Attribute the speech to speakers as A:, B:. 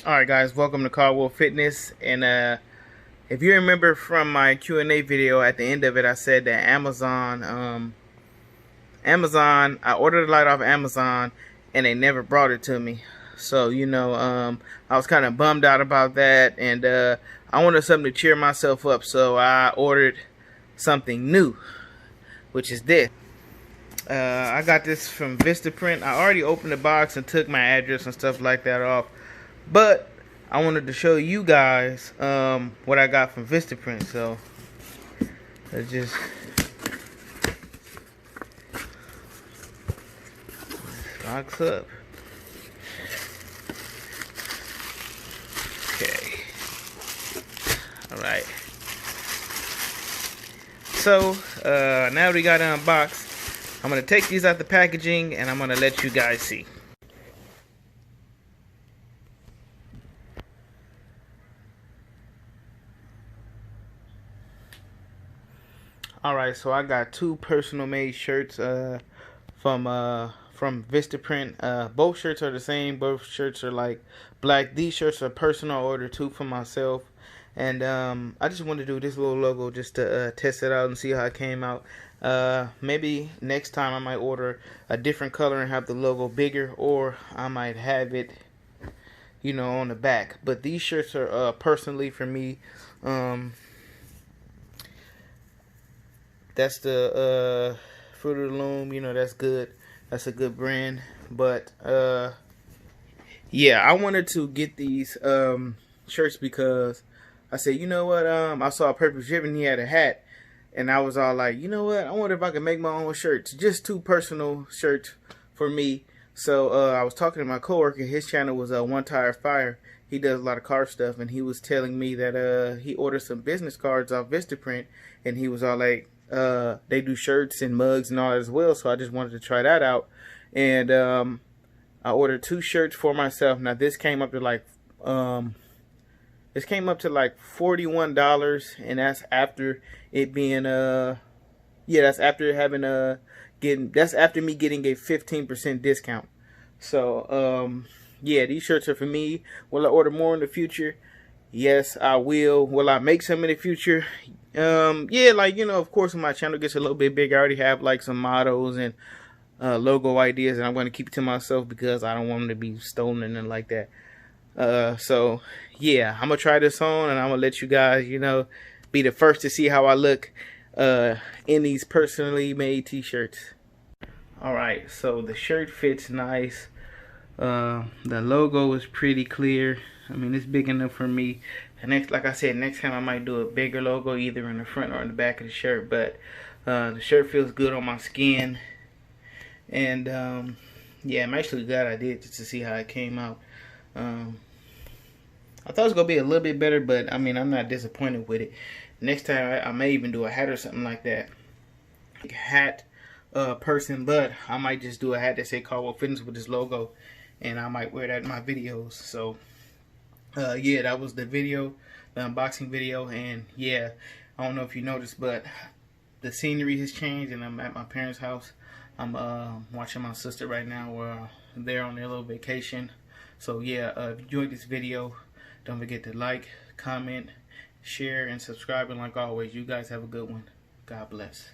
A: Alright guys, welcome to Caldwell Fitness. And if you remember from my Q&A video, at the end of it I said that Amazon, I ordered a light off Amazon and they never brought it to me. So I was kind of bummed out about that, and I wanted something to cheer myself up, so I ordered something new, which is this. I got this from Vistaprint. I already opened the box and took my address and stuff like that off, but I wanted to show you guys what I got from Vistaprint. So let's just box up. Okay. Alright. So now we got it unboxed. I'm going to take these out the packaging and I'm going to let you guys see. Alright, so I got two personal made shirts from Vistaprint. Both shirts are the same. Both shirts are like black. These shirts are personal. I ordered two for myself. And I just wanted to do this little logo just to test it out and see how it came out. Maybe next time I might order a different color and have the logo bigger, or I might have it, on the back. But these shirts are personally for me. That's the Fruit of the Loom. That's good. That's a good brand. But yeah, I wanted to get these shirts because I said, you know what, I saw Purpose Driven, he had a hat, and I was all like, you know what, I wonder if I can make my own shirts, just two personal shirts for me. So I was talking to my coworker. His channel was One Tire Fire. He does a lot of car stuff, and he was telling me that he ordered some business cards off Vistaprint, and he was all like, they do shirts and mugs and all that as well. So I just wanted to try that out, and I ordered two shirts for myself. Now this came up to like $41, and that's after it being that's after having that's after me getting a 15% discount. So yeah, these shirts are for me. Will I order more in the future? Yes, I will. Will I make some in the future? Yeah, of course, when my channel gets a little bit bigger, I already have like some mottos and logo ideas, and I'm going to keep it to myself because I don't want them to be stolen and like that. So yeah, I'm gonna try this on, and I'm gonna let you guys, be the first to see how I look in these personally made t-shirts. Alright, so the shirt fits nice. The logo is pretty clear. I mean, it's big enough for me. And like I said, next time I might do a bigger logo either in the front or in the back of the shirt. But the shirt feels good on my skin. And yeah, I'm actually glad I did, just to see how it came out. I thought it was going to be a little bit better, but I mean, I'm not disappointed with it. Next time I may even do a hat or something like that. Like a hat person, but I might just do a hat that say Caldwell Fitness with this logo, and I might wear that in my videos. So yeah, that was the video, the unboxing video. And yeah, I don't know if you noticed, but the scenery has changed, and I'm at my parents' house. I'm watching my sister right now. We're there on their little vacation. So yeah, if you enjoyed this video, don't forget to like, comment, share, and subscribe. And like always, you guys have a good one. God bless.